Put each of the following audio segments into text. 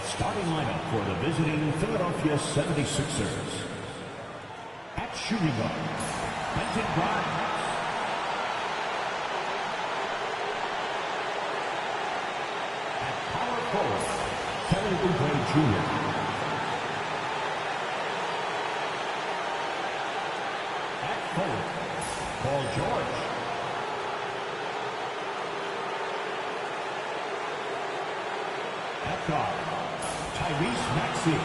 starting lineup for the visiting Philadelphia 76ers. At shooting guard, Quentin Grimes. At power forward, Kelly Oubre Jr. At forward, Paul George. At guard, Tyrese Maxey.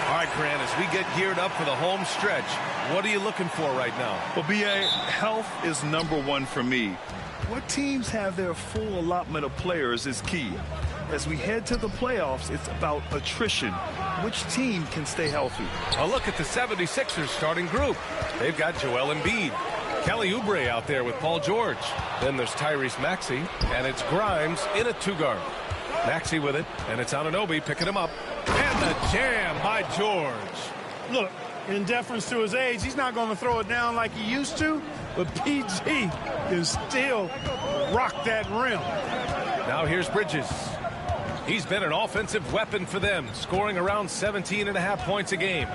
All right, Grant, as we get geared up for the home stretch, what are you looking for right now? Well, B.A., health is #1 for me. What teams have their full allotment of players is key. As we head to the playoffs, it's about attrition. Which team can stay healthy? A look at the 76ers starting group. They've got Joel Embiid, Kelly Oubre out there with Paul George. Then there's Tyrese Maxey, and it's Grimes in a two-guard. Maxey with it, and it's Anunoby picking him up. And the jam by George. Look, in deference to his age, he's not going to throw it down like he used to, but PG can still rock that rim. Now here's Bridges. He's been an offensive weapon for them, scoring around 17.5 points a game.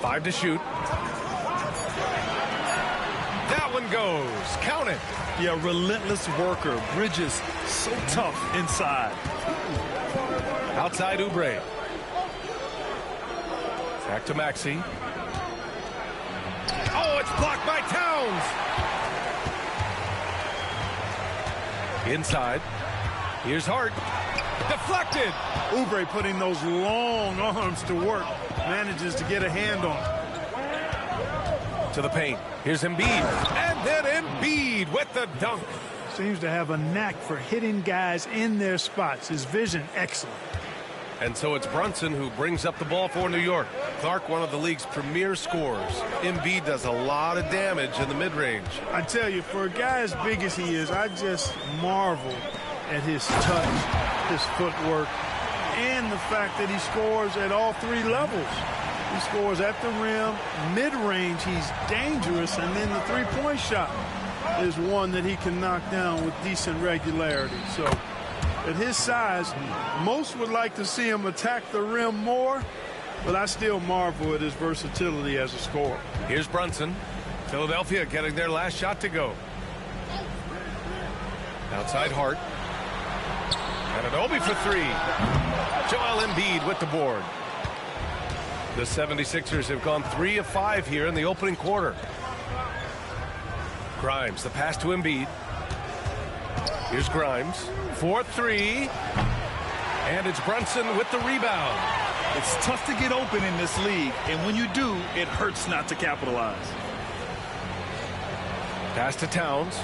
5 to shoot. That one goes. Count it. Yeah, relentless worker. Bridges, so tough inside. Outside Oubre. Back to Maxey. Oh, it's blocked by Towns. Inside. Here's Hart. Deflected. Oubre putting those long arms to work. Manages to get a hand on it. To the paint. Here's Embiid. And then Embiid with the dunk. Seems to have a knack for hitting guys in their spots. His vision, excellent. And so it's Brunson who brings up the ball for New York. Clark, one of the league's premier scorers. Embiid does a lot of damage in the mid-range. I tell you, for a guy as big as he is, I just marvel at his touch, his footwork, and the fact that he scores at all 3 levels. He scores at the rim, mid-range, he's dangerous, and then the three-point shot is one that he can knock down with decent regularity. So at his size, most would like to see him attack the rim more, but I still marvel at his versatility as a scorer. Here's Brunson. Philadelphia getting their last shot to go. Outside Hart. Anunoby for 3. Joel Embiid with the board. The 76ers have gone 3 of 5 here in the opening quarter. Grimes, the pass to Embiid. Here's Grimes. 4-3. And it's Brunson with the rebound. It's tough to get open in this league, and when you do, it hurts not to capitalize. Pass to Towns.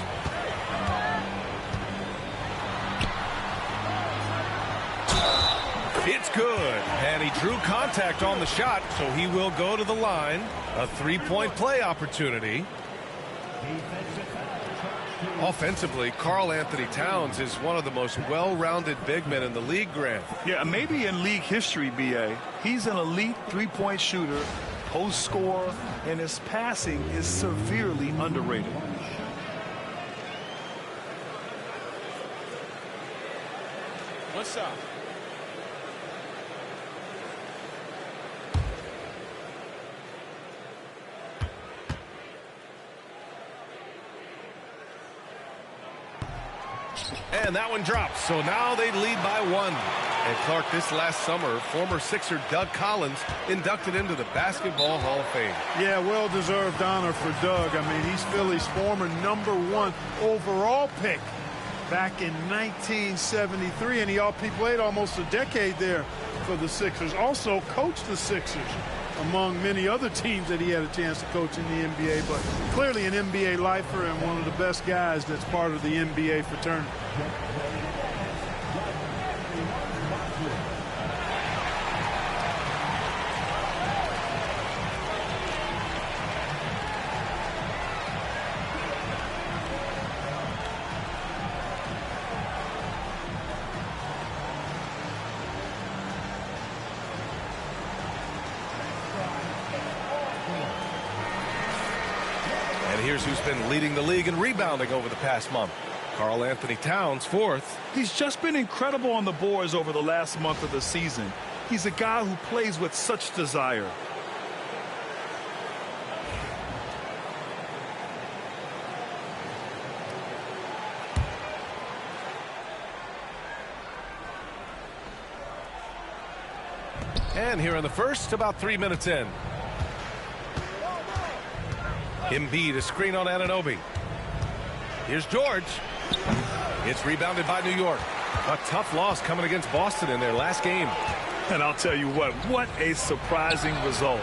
It's good. And he drew contact on the shot, so he will go to the line. A 3-point play opportunity. Offensively, Karl-Anthony Towns is one of the most well-rounded big men in the league, Grant. Yeah, maybe in league history, B.A. He's an elite 3-point shooter, post scorer, and his passing is severely underrated. What's up? And that one drops. So now they lead by 1. And Clark, this last summer, former Sixer Doug Collins inducted into the Basketball Hall of Fame. Yeah, well-deserved honor for Doug. I mean, he's Philly's former #1 overall pick back in 1973, and he played almost a decade there for the Sixers. Also coached the Sixers, among many other teams that he had a chance to coach in the NBA, but clearly an NBA lifer and one of the best guys that's part of the NBA fraternity. Here's who's been leading the league in rebounding over the past month. Karl Anthony Towns, fourth. He's just been incredible on the boards over the last month of the season. He's a guy who plays with such desire. And here in the first, about 3 minutes in. Embiid, a screen on Anunoby. Here's George. It's rebounded by New York. A tough loss coming against Boston in their last game. And I'll tell you what a surprising result.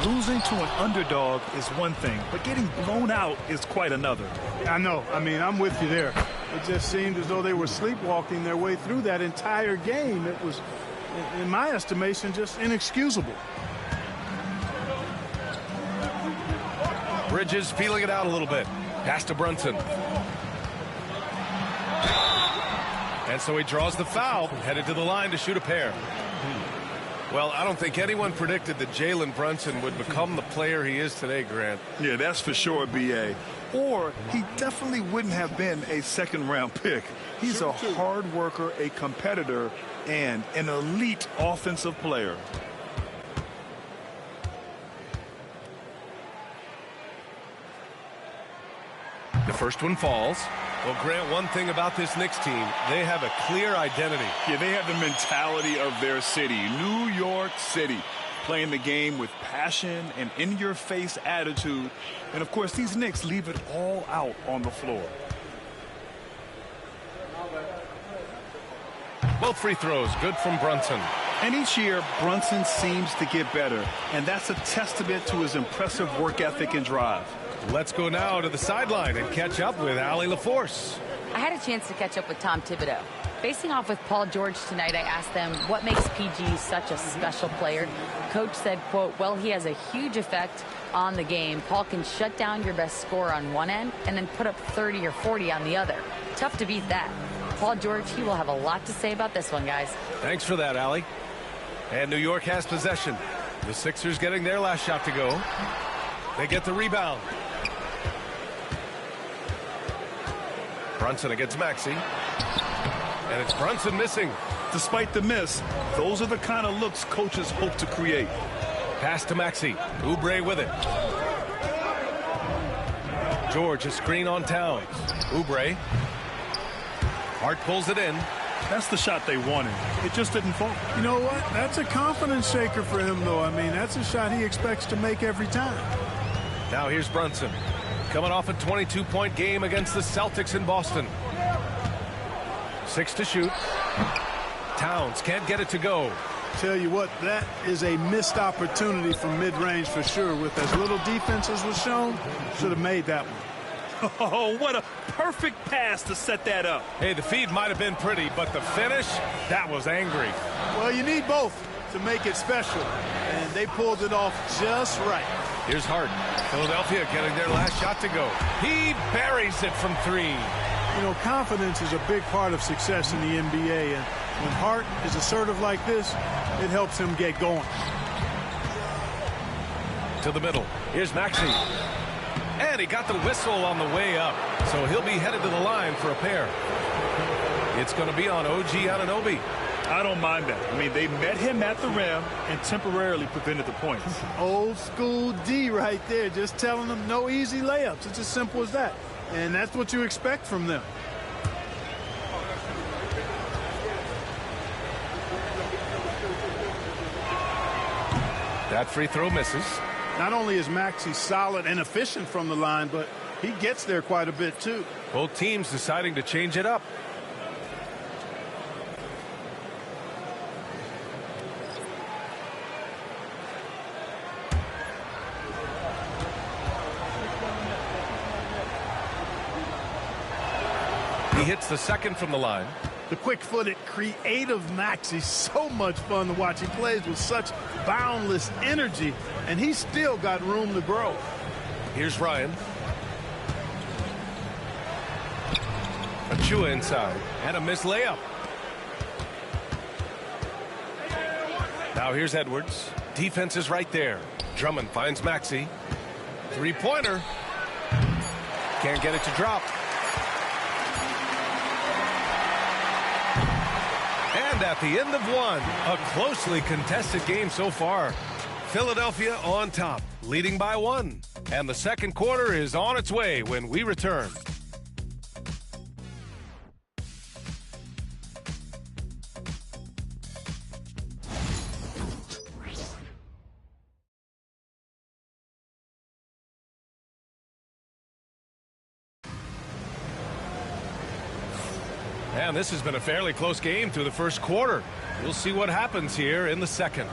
Losing to an underdog is one thing, but getting blown out is quite another. I know. I mean, I'm with you there. It just seemed as though they were sleepwalking their way through that entire game. It was, in my estimation, just inexcusable. Bridges feeling it out a little bit. Pass to Brunson. And so he draws the foul, headed to the line to shoot a pair. Well, I don't think anyone predicted that Jalen Brunson would become the player he is today, Grant. Yeah, that's for sure, B.A. Or he definitely wouldn't have been a second-round pick. He's a hard worker, a competitor, and an elite offensive player. The first one falls. Well, Grant, one thing about this Knicks team, they have a clear identity. Yeah, they have the mentality of their city, New York City, playing the game with passion and in-your-face attitude. And, of course, these Knicks leave it all out on the floor. Both free throws, good from Brunson. And each year, Brunson seems to get better, and that's a testament to his impressive work ethic and drive. Let's go now to the sideline and catch up with Allie LaForce. I had a chance to catch up with Tom Thibodeau. Facing off with Paul George tonight, I asked them what makes PG such a special player. Coach said, quote, well, he has a huge effect on the game. Paul can shut down your best scorer on one end and then put up 30 or 40 on the other. Tough to beat that. Paul George, he will have a lot to say about this one, guys. Thanks for that, Allie. And New York has possession. The Sixers getting their last shot to go. They get the rebound. Brunson against Maxey. And it's Brunson missing. Despite the miss, those are the kind of looks coaches hope to create. Pass to Maxey. Oubre with it. George, a screen on Towns. Oubre. Hart pulls it in. That's the shot they wanted. It just didn't fall. You know what? That's a confidence shaker for him, though. I mean, that's a shot he expects to make every time. Now here's Brunson. Coming off a 22-point game against the Celtics in Boston. 6 to shoot. Towns can't get it to go. Tell you what, that is a missed opportunity from mid-range for sure. With as little defense as was shown, should have made that one. Oh, what a perfect pass to set that up. Hey, the feed might have been pretty, but the finish, that was angry. Well, you need both to make it special, and they pulled it off just right. Here's Hart. Philadelphia getting their last shot to go. He buries it from 3. You know, confidence is a big part of success in the NBA, and when Hart is assertive like this, it helps him get going. To the middle. Here's Maxey. And he got the whistle on the way up, so he'll be headed to the line for a pair. It's going to be on OG Anunoby. I don't mind that. I mean, they met him at the rim and temporarily prevented the points. Old school D right there, just telling them no easy layups. It's as simple as that. And that's what you expect from them. That free throw misses. Not only is Maxey solid and efficient from the line, but he gets there quite a bit too. Both teams deciding to change it up. He hits the second from the line. The quick-footed, creative Maxey, so much fun to watch. He plays with such boundless energy, and he's still got room to grow. Here's Ryan. Achua inside, and a missed layup. Now here's Edwards. Defense is right there. Drummond finds Maxey. Three-pointer. Can't get it to drop. And at the end of one, a closely contested game so far. Philadelphia on top, leading by 1. And the second quarter is on its way when we return. And this has been a fairly close game through the first quarter. We'll see what happens here in the second.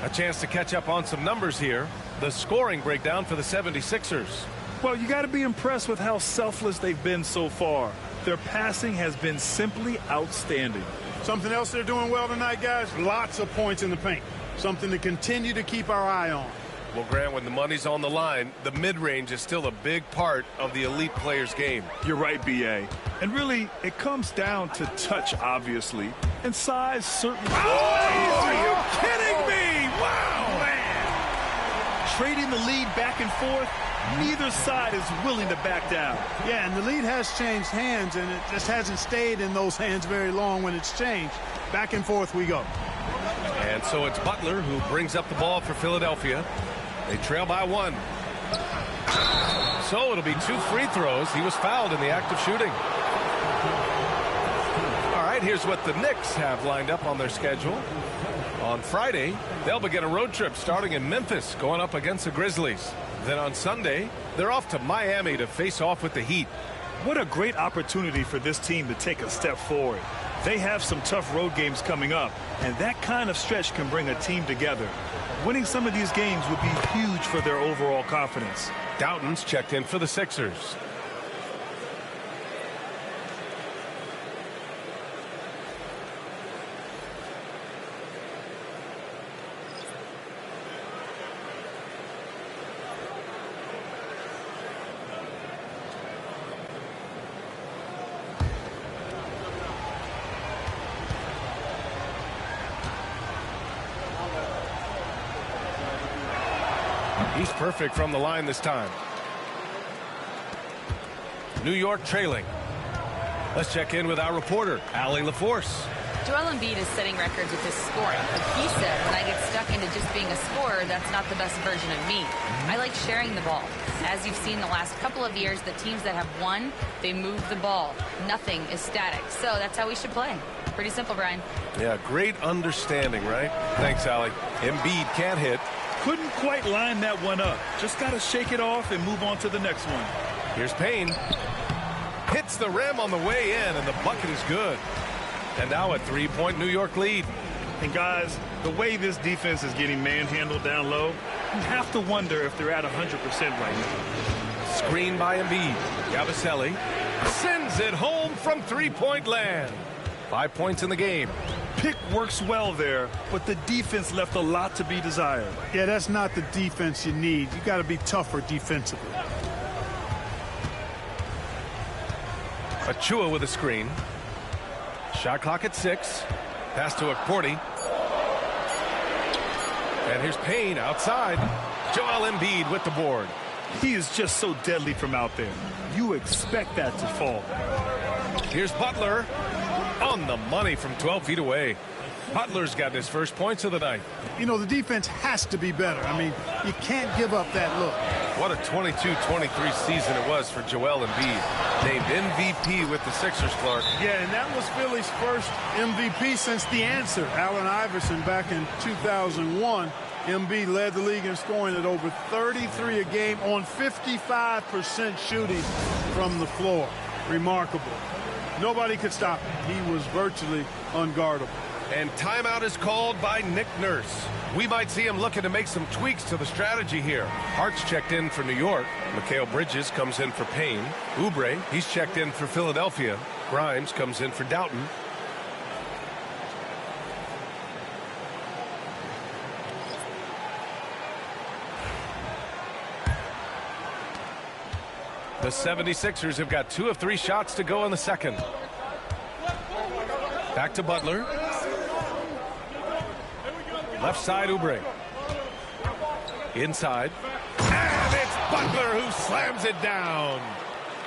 A chance to catch up on some numbers here. The scoring breakdown for the 76ers. Well, you got to be impressed with how selfless they've been so far. Their passing has been simply outstanding. Something else they're doing well tonight, guys, lots of points in the paint. Something to continue to keep our eye on. Well, Grant, when the money's on the line, the mid-range is still a big part of the elite player's game. You're right, B.A. And really, it comes down to touch, obviously, and size, certainly. Oh, are you kidding me? Wow, man. Trading the lead back and forth, neither side is willing to back down. Yeah, and the lead has changed hands, and it just hasn't stayed in those hands very long when it's changed. Back and forth we go. And so it's Butler who brings up the ball for Philadelphia. They trail by 1. So it'll be 2 free throws. He was fouled in the act of shooting. All right, here's what the Knicks have lined up on their schedule. On Friday, they'll begin a road trip starting in Memphis, going up against the Grizzlies. Then on Sunday, they're off to Miami to face off with the Heat. What a great opportunity for this team to take a step forward. They have some tough road games coming up, and that kind of stretch can bring a team together. Winning some of these games would be huge for their overall confidence. Doughton's checked in for the Sixers. He's perfect from the line this time. New York trailing. Let's check in with our reporter, Allie LaForce. Joel Embiid is setting records with his scoring. But he said, when I get stuck into just being a scorer, that's not the best version of me. I like sharing the ball. As you've seen the last couple of years, the teams that have won, they move the ball. Nothing is static. So that's how we should play. Pretty simple, Brian. Yeah, great understanding, right? Thanks, Allie. Embiid can't hit. Couldn't quite line that one up. Just got to shake it off and move on to the next one. Here's Payne. Hits the rim on the way in, and the bucket is good. And now a 3-point New York lead. And guys, the way this defense is getting manhandled down low, you have to wonder if they're at 100% right now. Screen by Embiid. Yabusele sends it home from 3-point land. 5 points in the game. Pick works well there, but the defense left a lot to be desired. Yeah, that's not the defense you need. You got to be tougher defensively. Achua with a screen. Shot clock at 6. Pass to Akporti. And here's Payne outside. Joel Embiid with the board. He is just so deadly from out there. You expect that to fall. Here's Butler. On the money from 12 feet away. Butler's got his first points of the night. You know, the defense has to be better. I mean, you can't give up that look. What a 22-23 season it was for Joel Embiid. Named MVP with the Sixers, Clark. Yeah, and that was Philly's first MVP since the answer. Allen Iverson back in 2001. Embiid led the league in scoring at over 33 a game on 55% shooting from the floor. Remarkable. Nobody could stop him. He was virtually unguardable. And timeout is called by Nick Nurse. We might see him looking to make some tweaks to the strategy here. Hart's checked in for New York. Mikal Bridges comes in for Payne. Oubre, he's checked in for Philadelphia. Grimes comes in for Doughton. The 76ers have got 2 of 3 shots to go in the second. Back to Butler. Left side, Oubre. Inside. And it's Butler who slams it down.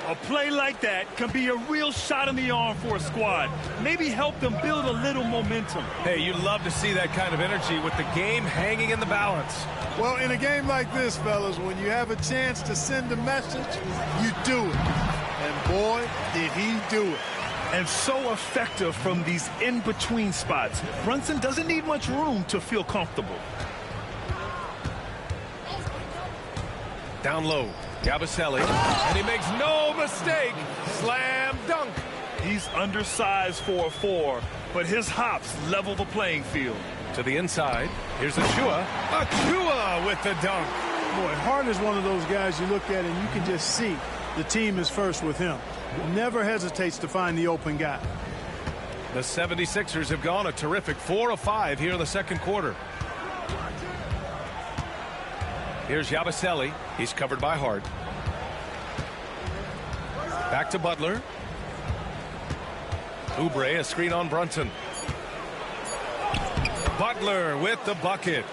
A play like that can be a real shot in the arm for a squad. Maybe help them build a little momentum. Hey, you love to see that kind of energy with the game hanging in the balance. Well, in a game like this, fellas, when you have a chance to send a message, you do it. And boy, did he do it. And so effective from these in-between spots. Brunson doesn't need much room to feel comfortable. Down low, Yabusele, and he makes no mistake. Slam dunk. He's undersized for a 4, but his hops level the playing field. To the inside, here's Achua. Achua with the dunk. Boy, Hart is one of those guys you look at and you can just see the team is first with him. Never hesitates to find the open guy. The 76ers have gone a terrific 4 of 5 here in the second quarter. Here's Yabusele. He's covered by Hart. Back to Butler. Oubre, a screen on Brunson. Butler with the bucket.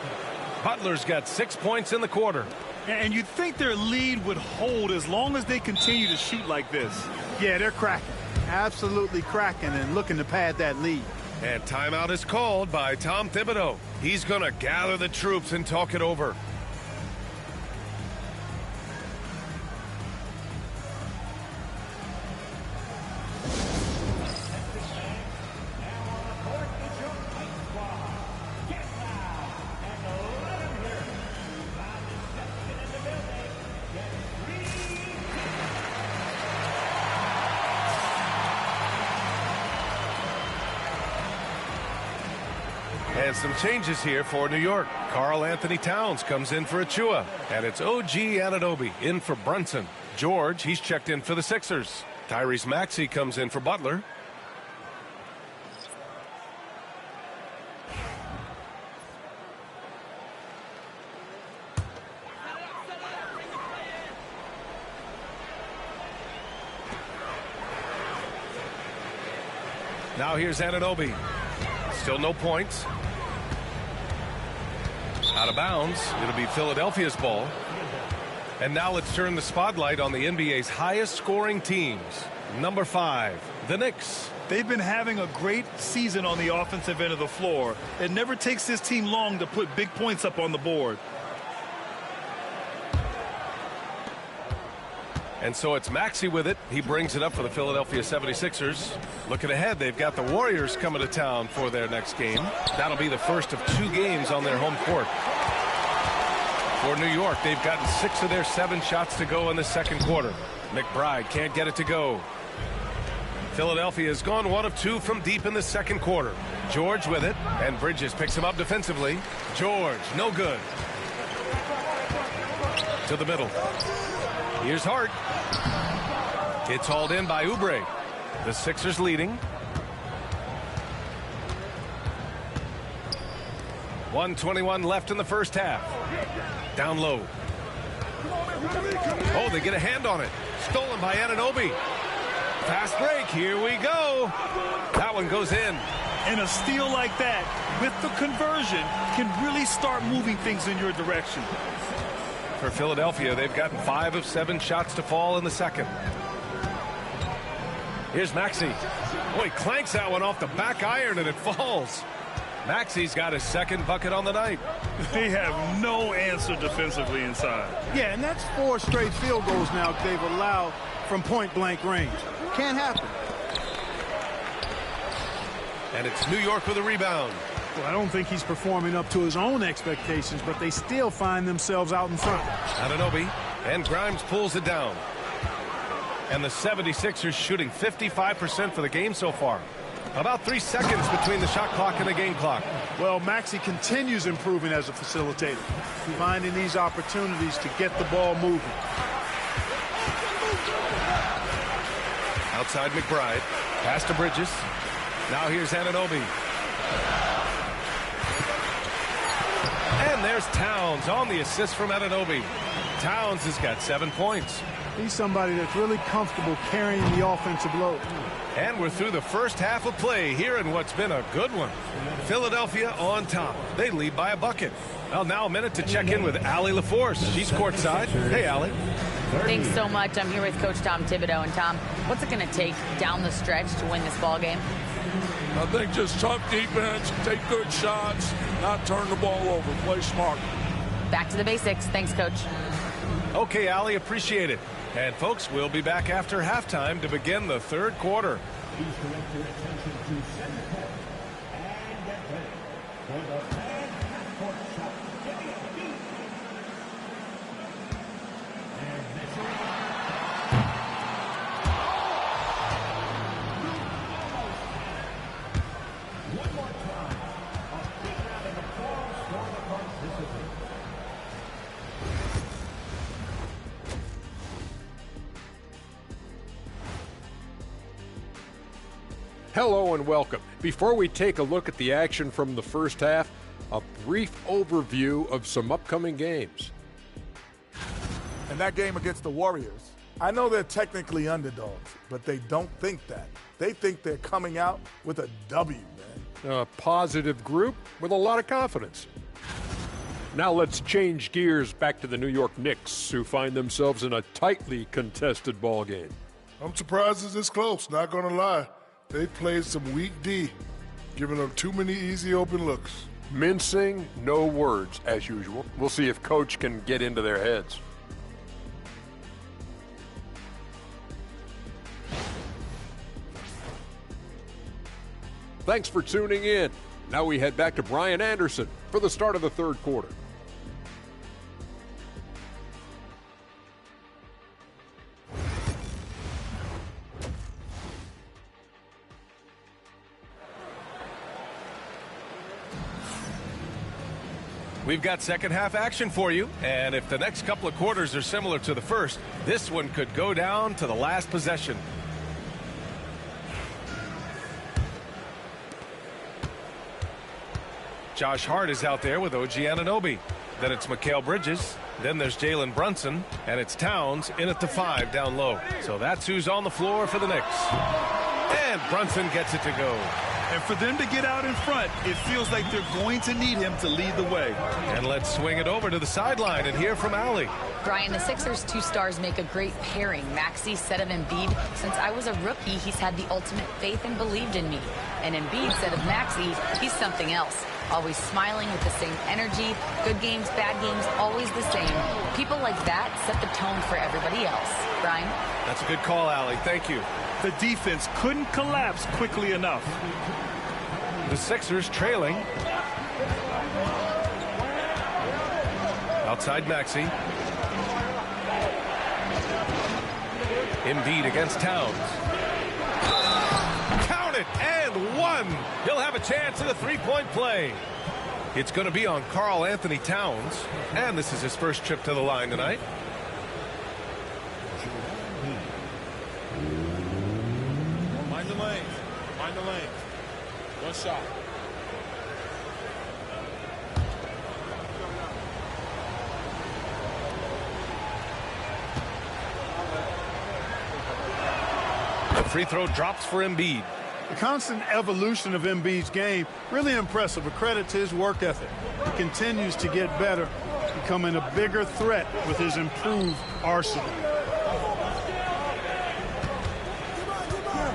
Butler's got 6 points in the quarter. And you'd think their lead would hold as long as they continue to shoot like this. Yeah, they're cracking. Absolutely cracking and looking to pad that lead. And timeout is called by Tom Thibodeau. He's going to gather the troops and talk it over. And some changes here for New York. Karl Anthony Towns comes in for Achua. And it's OG Anunoby in for Brunson. George, he's checked in for the Sixers. Tyrese Maxey comes in for Butler. Now here's Anunoby. Still no points. Out of bounds. It'll be Philadelphia's ball. And now let's turn the spotlight on the NBA's highest scoring teams. Number 5, the Knicks. They've been having a great season on the offensive end of the floor. It never takes this team long to put big points up on the board. And so it's Maxey with it. He brings it up for the Philadelphia 76ers. Looking ahead, they've got the Warriors coming to town for their next game. That'll be the first of 2 games on their home court. For New York, they've gotten 6 of their 7 shots to go in the second quarter. McBride can't get it to go. Philadelphia has gone 1 of 2 from deep in the second quarter. George with it, and Bridges picks him up defensively. George, no good. To the middle. Here's Hart. It's hauled in by Oubre. The Sixers leading. 1:21 left in the first half. Down low. Oh, they get a hand on it. Stolen by Anunoby. Fast break. Here we go. That one goes in. And a steal like that, with the conversion, can really start moving things in your direction. For Philadelphia, they've gotten 5 of 7 shots to fall in the second. Here's Maxey. Oh, he clanks that one off the back iron and it falls. Maxey's got his second bucket on the night. They have no answer defensively inside. Yeah, and that's 4 straight field goals now they've allowed from point-blank range. Can't happen. And it's New York with a rebound. Well, I don't think he's performing up to his own expectations, but they still find themselves out in front. Anunoby, and Grimes pulls it down. And the 76ers shooting 55% for the game so far. About 3 seconds between the shot clock and the game clock. Well, Maxey continues improving as a facilitator, finding these opportunities to get the ball moving. Outside McBride, pass to Bridges. Now here's Anunoby. And there's Towns on the assist from Anunoby. Towns has got 7 points. He's somebody that's really comfortable carrying the offensive load. And we're through the first half of play here in what's been a good one. Philadelphia on top. They lead by a bucket. Well, now a minute to check in with Allie LaForce. She's courtside. Hey, Allie. Thanks so much. I'm here with Coach Tom Thibodeau. And Tom, what's it going to take down the stretch to win this ball game? I think just tough defense, take good shots, not turn the ball over, play smart. Back to the basics. Thanks, Coach. Okay, Allie, appreciate it. And folks, we'll be back after halftime to begin the third quarter. Please direct your attention to center court and get ready for the fan half-court shot. Give me a beat. And this one more time. A big round of applause for the participants. Hello and welcome. Before we take a look at the action from the first half, a brief overview of some upcoming games. And that game against the Warriors, I know they're technically underdogs, but they don't think that. They think they're coming out with a W, man. A positive group with a lot of confidence. Now let's change gears back to the New York Knicks, who find themselves in a tightly contested ball game. I'm surprised it's this close, not going to lie. They played some weak D, giving them too many easy open looks. Mincing, no words, as usual. We'll see if Coach can get into their heads. Thanks for tuning in. Now we head back to Brian Anderson for the start of the third quarter. We've got second half action for you, and if the next couple of quarters are similar to the first, this one could go down to the last possession. Josh Hart is out there with OG Anunoby. Then it's Mikal Bridges. Then there's Jalen Brunson, and it's Towns in at the 5 down low. So that's who's on the floor for the Knicks. And Brunson gets it to go. And for them to get out in front, it feels like they're going to need him to lead the way. And let's swing it over to the sideline and hear from Allie. Brian, the Sixers' two stars make a great pairing. Maxey said of Embiid, since I was a rookie, he's had the ultimate faith and believed in me. And Embiid said of Maxey, he's something else. Always smiling with the same energy. Good games, bad games, always the same. People like that set the tone for everybody else. Brian? That's a good call, Allie. Thank you. The defense couldn't collapse quickly enough. The Sixers trailing. Outside Maxey. Embiid against Towns. Count it, and one. He'll have a chance at a three-point play. It's going to be on Karl Anthony Towns, and this is his first trip to the line tonight. Mind the lane. Mind the lane. One shot. The free throw drops for Embiid. The constant evolution of Embiid's game, really impressive. A credit to his work ethic. He continues to get better, becoming a bigger threat with his improved arsenal.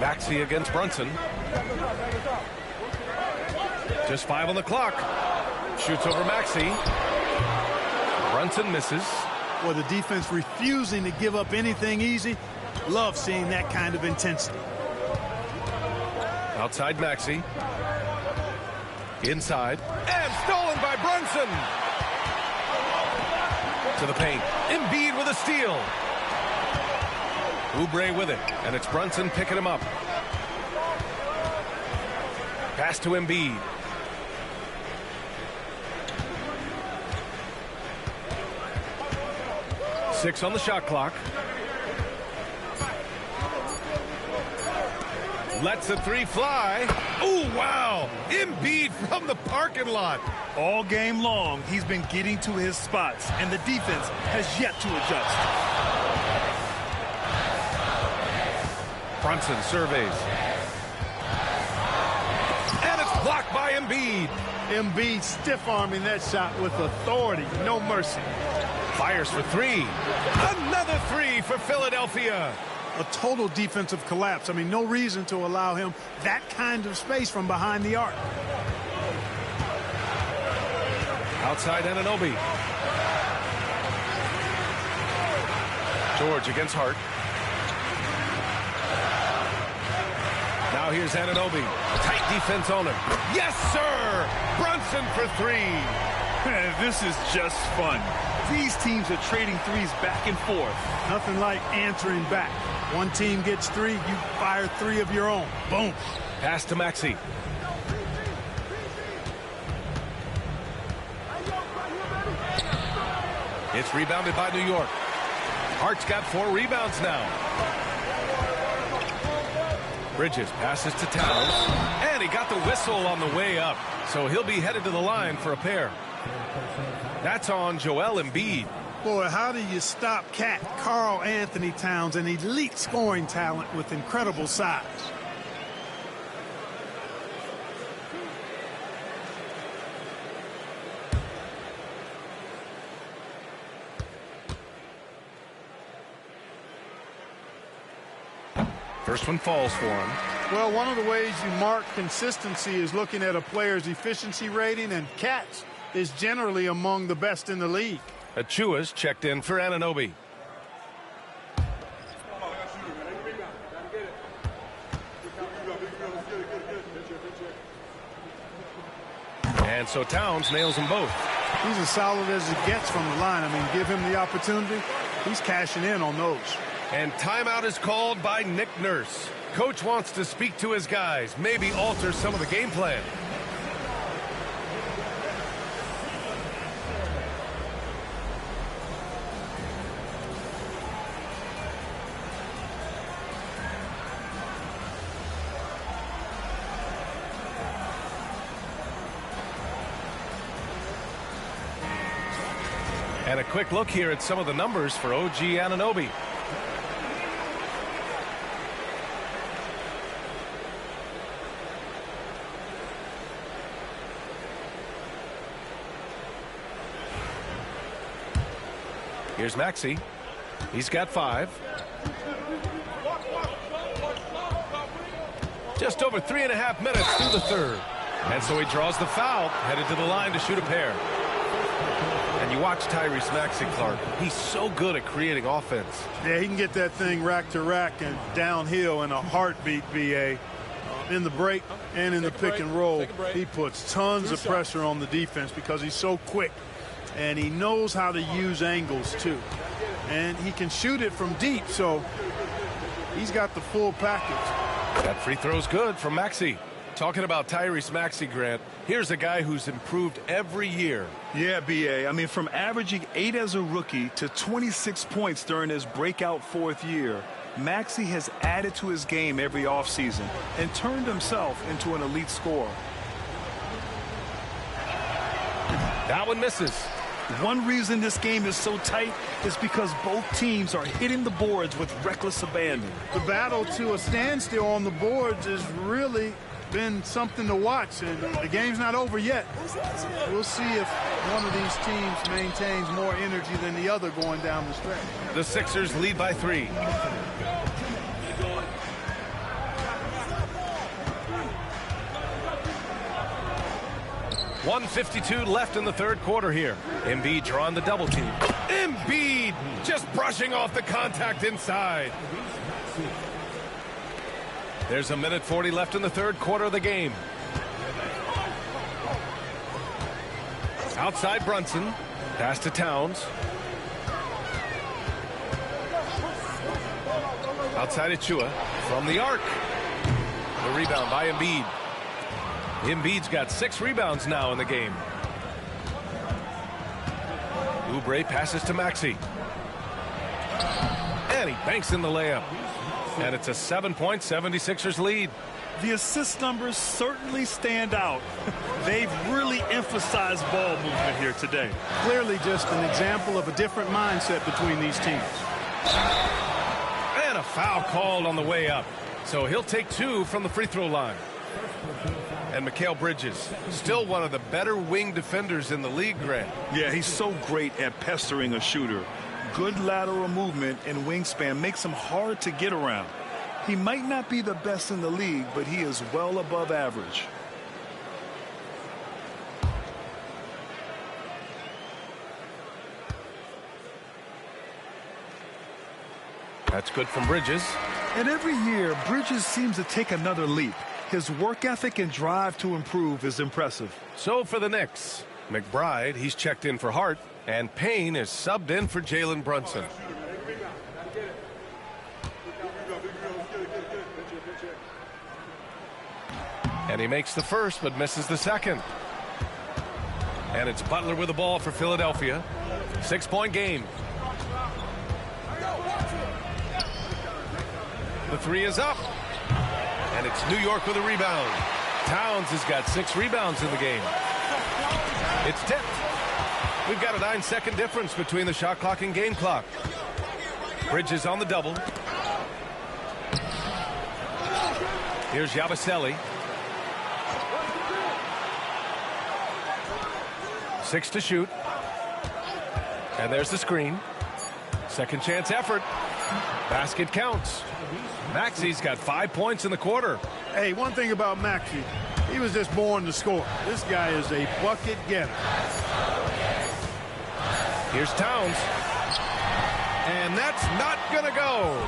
Maxey against Brunson. Just 5 on the clock. Shoots over Maxey. Brunson misses. Well, the defense refusing to give up anything easy. Love seeing that kind of intensity. Outside Maxey. Inside. And stolen by Brunson. To the paint. Embiid with a steal. Oubre with it. And it's Brunson picking him up. Pass to Embiid. Six on the shot clock. Lets the three fly. Oh, wow. Embiid from the parking lot. All game long, he's been getting to his spots, and the defense has yet to adjust. Brunson surveys. And it's blocked by Embiid. Embiid stiff-arming that shot with authority, no mercy. Fires for three. Another three for Philadelphia. A total defensive collapse. I mean, no reason to allow him that kind of space from behind the arc. Outside Anunoby. George against Hart. Now here's Anunoby. Tight defense on him. Yes, sir! Brunson for three. This is just fun. These teams are trading threes back and forth. Nothing like answering back. One team gets three, you fire three of your own. Boom. Pass to Maxey. It's rebounded by New York. Hart's got 4 rebounds now. Bridges passes to Towns. And he got the whistle on the way up. So he'll be headed to the line for a pair. That's on Joel Embiid. Boy, how do you stop Cat Karl Anthony Towns, an elite scoring talent with incredible size? First one falls for him. Well, one of the ways you mark consistency is looking at a player's efficiency rating, and Cat's is generally among the best in the league. Achua's checked in for Anunoby. And so Towns nails them both. He's as solid as it gets from the line. I mean, give him the opportunity. He's cashing in on those. And timeout is called by Nick Nurse. Coach wants to speak to his guys, maybe alter some of the game plan. And a quick look here at some of the numbers for OG Anunoby. Here's Maxey. He's got 5. Just over 3.5 minutes through the third. And so he draws the foul, headed to the line to shoot a pair. And you watch Tyrese Maxey, Clark. He's so good at creating offense. Yeah, he can get that thing rack to rack and downhill in a heartbeat, BA. In the break and in the pick and roll, he puts tons of pressure on the defense because he's so quick. And he knows how to use angles, too. And he can shoot it from deep, so he's got the full package. That free throw's good from Maxey. Talking about Tyrese Maxey, Grant, here's a guy who's improved every year. Yeah, BA. I mean, from averaging 8 as a rookie to 26 points during his breakout 4th year, Maxey has added to his game every offseason and turned himself into an elite scorer. That one misses. One reason this game is so tight is because both teams are hitting the boards with reckless abandon. The battle to a standstill on the boards has really been something to watch, and the game's not over yet. We'll see if one of these teams maintains more energy than the other going down the stretch. The Sixers lead by 3. .152 left in the third quarter here. Embiid drawing the double team. Embiid just brushing off the contact inside. There's a minute 40 left in the third quarter of the game. Outside Brunson. Pass to Towns. Outside Achua. From the arc. The rebound by Embiid. Embiid's got 6 rebounds now in the game. Oubre passes to Maxey. And he banks in the layup. And it's a 7-point 76ers lead. The assist numbers certainly stand out. They've really emphasized ball movement here today. Clearly just an example of a different mindset between these teams. And a foul called on the way up. So he'll take 2 from the free throw line. And Mikal Bridges, still one of the better wing defenders in the league, Grant. Yeah, he's so great at pestering a shooter. Good lateral movement and wingspan makes him hard to get around. He might not be the best in the league, but he is well above average. That's good from Bridges. And every year, Bridges seems to take another leap. His work ethic and drive to improve is impressive. So for the Knicks, McBride, he's checked in for Hart, and Payne is subbed in for Jalen Brunson. And he makes the first, but misses the second. And it's Butler with the ball for Philadelphia. 6-point game. The three is up. And it's New York with a rebound. Towns has got 6 rebounds in the game. It's tipped. We've got a 9-second difference between the shot clock and game clock. Bridges on the double. Here's Yabusele. 6 to shoot. And there's the screen. Second chance effort. Basket counts. Maxi's got 5 points in the quarter. Hey, one thing about Maxey, he was just born to score. This guy is a bucket getter. Here's Towns. And that's not going to go.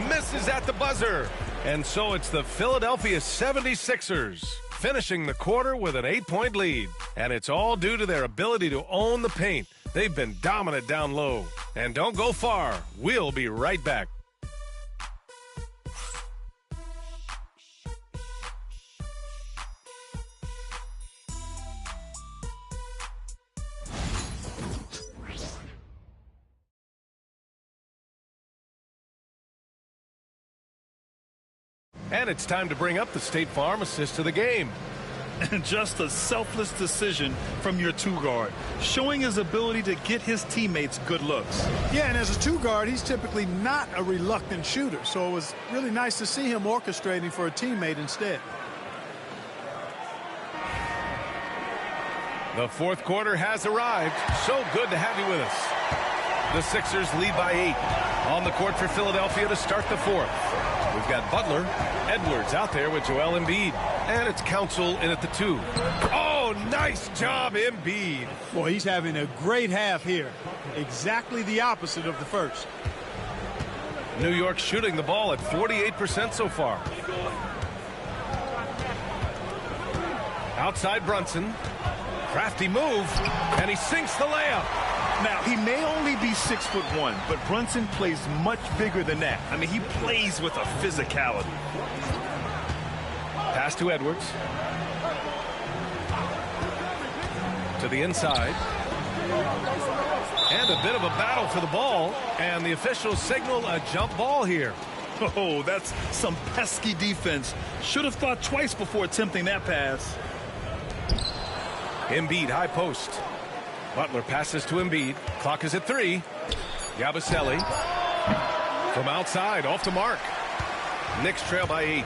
Misses at the buzzer. And so it's the Philadelphia 76ers finishing the quarter with an 8-point lead. And it's all due to their ability to own the paint. They've been dominant down low. And don't go far. We'll be right back. And it's time to bring up the State Farm assist of the game. And just a selfless decision from your two-guard, showing his ability to get his teammates good looks. Yeah, and as a two-guard, he's typically not a reluctant shooter, so it was really nice to see him orchestrating for a teammate instead. The fourth quarter has arrived. So good to have you with us. The Sixers lead by 8. On the court for Philadelphia to start the fourth. We've got Butler, Edwards out there with Joel Embiid. And it's Council in at the 2. Oh, nice job, Embiid. Boy, he's having a great half here. Exactly the opposite of the first. New York shooting the ball at 48% so far. Outside Brunson. Crafty move. And he sinks the layup. Now, he may only be 6'1", but Brunson plays much bigger than that. I mean, he plays with a physicality. Pass to Edwards. To the inside. And a bit of a battle for the ball. And the officials signal a jump ball here. Oh, that's some pesky defense. Should have thought twice before attempting that pass. Embiid, high post. Butler passes to Embiid. Clock is at 3. Yabusele from outside, off the mark. Knicks trail by 8.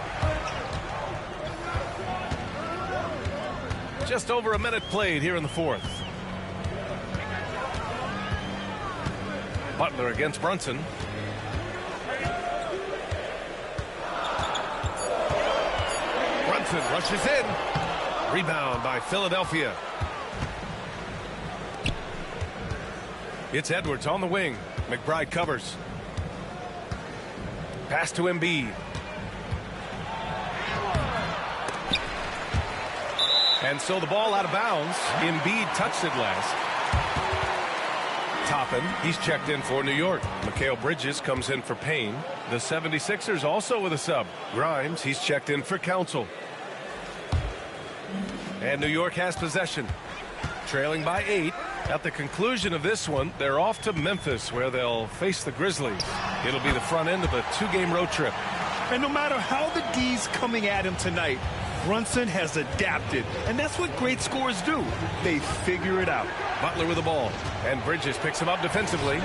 Just over a minute played here in the fourth. Butler against Brunson. Brunson rushes in. Rebound by Philadelphia. It's Edwards on the wing. McBride covers. Pass to Embiid. And so the ball out of bounds. Embiid touched it last. Toppin, he's checked in for New York. Mikal Bridges comes in for Payne. The 76ers also with a sub. Grimes, he's checked in for Council. And New York has possession. Trailing by 8. At the conclusion of this one, they're off to Memphis, where they'll face the Grizzlies. It'll be the front end of a 2-game road trip. And no matter how the D's coming at him tonight, Brunson has adapted. And that's what great scorers do. They figure it out. Butler with the ball. And Bridges picks him up defensively.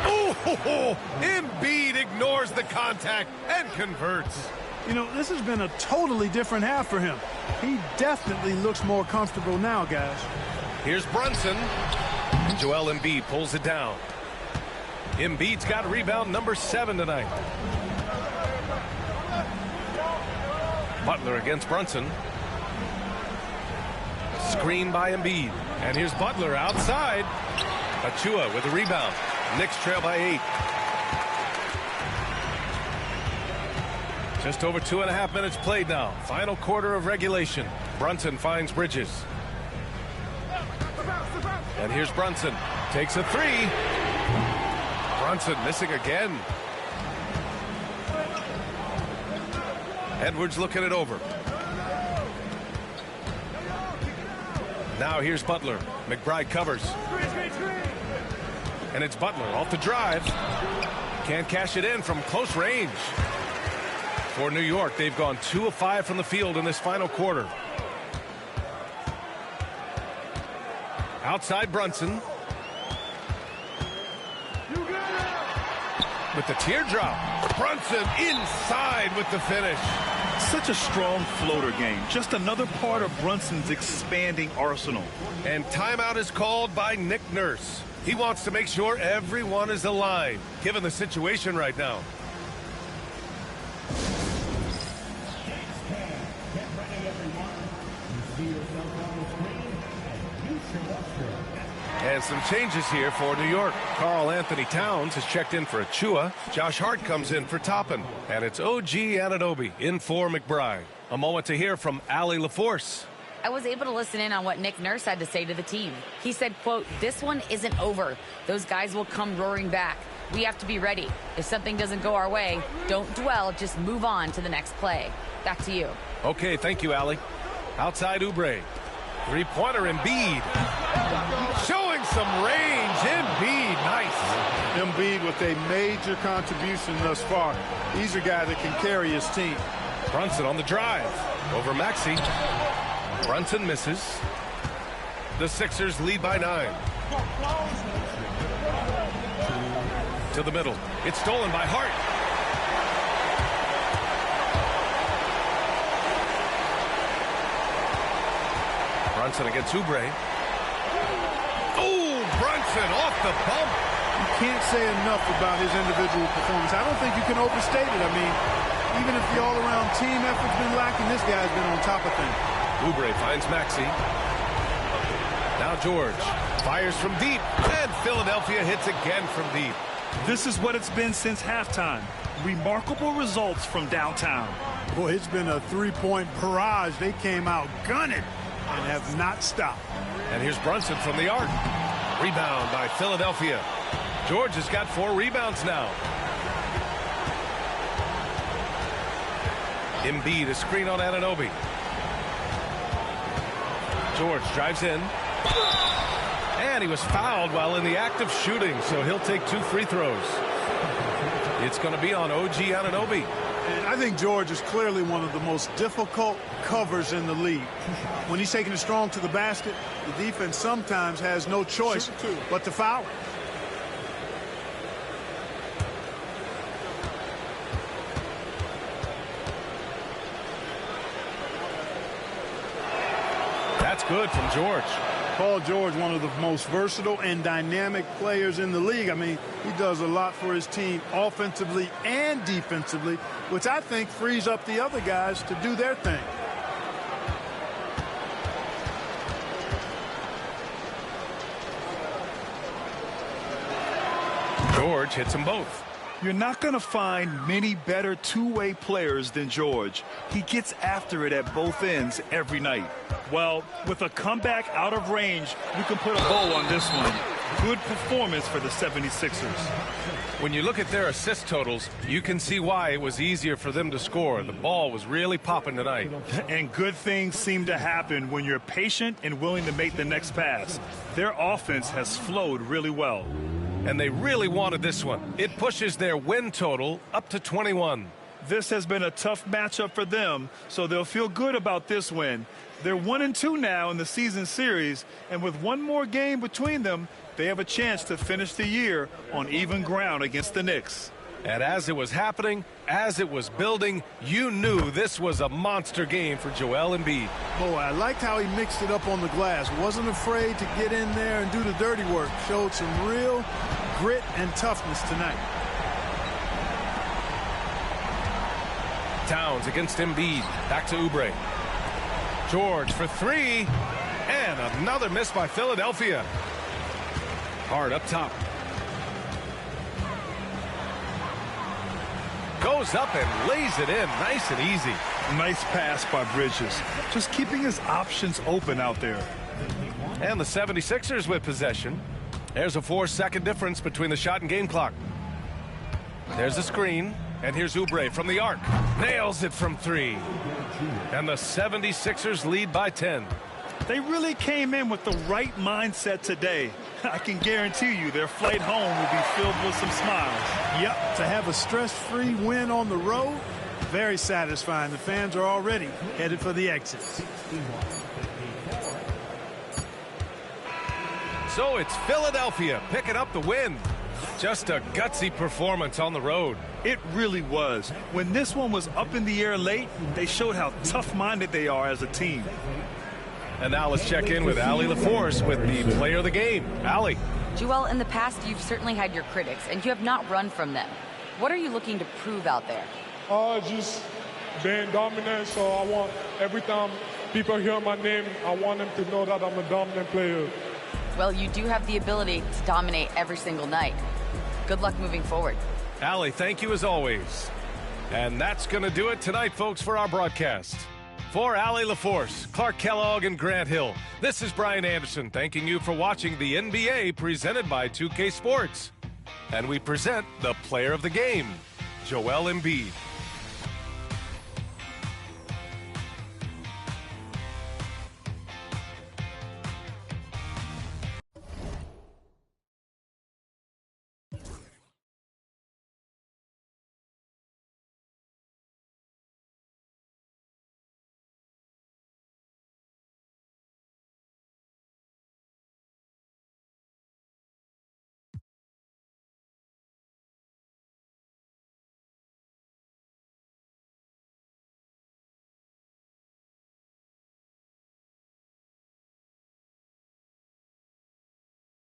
Oh, Embiid ignores the contact and converts. You know, this has been a totally different half for him. He definitely looks more comfortable now, guys. Here's Brunson. And Joel Embiid pulls it down. Embiid's got rebound number 7 tonight. Butler against Brunson. Screen by Embiid. And here's Butler outside. Achua with a rebound. Knicks trail by 8. Just over 2.5 minutes played now. Final quarter of regulation. Brunson finds Bridges. And here's Brunson. Takes a 3. Brunson missing again. Edwards looking it over. Now here's Butler. McBride covers. And it's Butler off the drive. Can't cash it in from close range. For New York, they've gone 2 of 5 from the field in this final quarter. Outside Brunson. With the teardrop. Brunson inside with the finish. Such a strong floater game. Just another part of Brunson's expanding arsenal. And timeout is called by Nick Nurse. He wants to make sure everyone is aligned, given the situation right now. And some changes here for New York. Karl Anthony Towns has checked in for Achua. Josh Hart comes in for Toppin. And it's OG Anunoby in for McBride. A moment to hear from Allie LaForce. I was able to listen in on what Nick Nurse had to say to the team. He said, quote, "This one isn't over. Those guys will come roaring back. We have to be ready. If something doesn't go our way, don't dwell, just move on to the next play." Back to you. Okay, thank you, Allie. Outside Oubre. Three-pointer Embiid. Showing some range. Embiid, nice. Embiid with a major contribution thus far. He's a guy that can carry his team. Brunson on the drive. Over Maxey. Brunson misses. The Sixers lead by 9. To the middle. It's stolen by Hart. Brunson against Oubre. Oh, Brunson off the bump. You can't say enough about his individual performance. I don't think you can overstate it. I mean, even if the all-around team effort's been lacking, this guy's been on top of things. Oubre finds Maxey. Now George fires from deep, and Philadelphia hits again from deep. This is what it's been since halftime. Remarkable results from downtown. Boy, it's been a three-point barrage. They came out gunning and have not stopped. And here's Brunson from the arc. Rebound by Philadelphia. George has got 4 rebounds now. Embiid, a screen on Anunoby. George drives in. And he was fouled while in the act of shooting, so he'll take 2 free throws. It's going to be on OG Anunoby. And I think George is clearly one of the most difficult covers in the league. When he's taking it strong to the basket, the defense sometimes has no choice but to foul. That's good from George. Paul George, one of the most versatile and dynamic players in the league. I mean, he does a lot for his team offensively and defensively, which I think frees up the other guys to do their thing. George hits them both. You're not going to find many better two-way players than George. He gets after it at both ends every night. Well, with a comeback out of range, you can put a bow on this one. Good performance for the 76ers. When you look at their assist totals, you can see why it was easier for them to score. The ball was really popping tonight. And good things seem to happen when you're patient and willing to make the next pass. Their offense has flowed really well. And they really wanted this one. It pushes their win total up to 21. This has been a tough matchup for them, so they'll feel good about this win. They're 1-2 now in the season series, and with one more game between them, they have a chance to finish the year on even ground against the Knicks. And as it was happening, as it was building, you knew this was a monster game for Joel Embiid. Boy, I liked how he mixed it up on the glass. Wasn't afraid to get in there and do the dirty work. Showed some real grit and toughness tonight. Towns against Embiid. Back to Oubre. George for three. And another miss by Philadelphia. Hard up top. Goes up and lays it in nice and easy. Nice pass by Bridges. Just keeping his options open out there. And the 76ers with possession. There's a 4-second difference between the shot and game clock. There's a screen. And here's Oubre from the arc. Nails it from three. And the 76ers lead by 10. They really came in with the right mindset today. I can guarantee you their flight home will be filled with some smiles. Yep, to have a stress-free win on the road, very satisfying. The fans are already headed for the exit. So it's Philadelphia picking up the win. Just a gutsy performance on the road. It really was. When this one was up in the air late, they showed how tough-minded they are as a team. And now let's check in with Allie LaForce with the player of the game. Allie. Joel, in the past, you've certainly had your critics, and you have not run from them. What are you looking to prove out there? Just being dominant, so I want every time people hear my name, I want them to know that I'm a dominant player. Well, you do have the ability to dominate every single night. Good luck moving forward. Allie, thank you as always. And that's going to do it tonight, folks, for our broadcast. For Allie LaForce, Clark Kellogg, and Grant Hill, this is Brian Anderson thanking you for watching the NBA presented by 2K Sports. And we present the player of the game, Joel Embiid.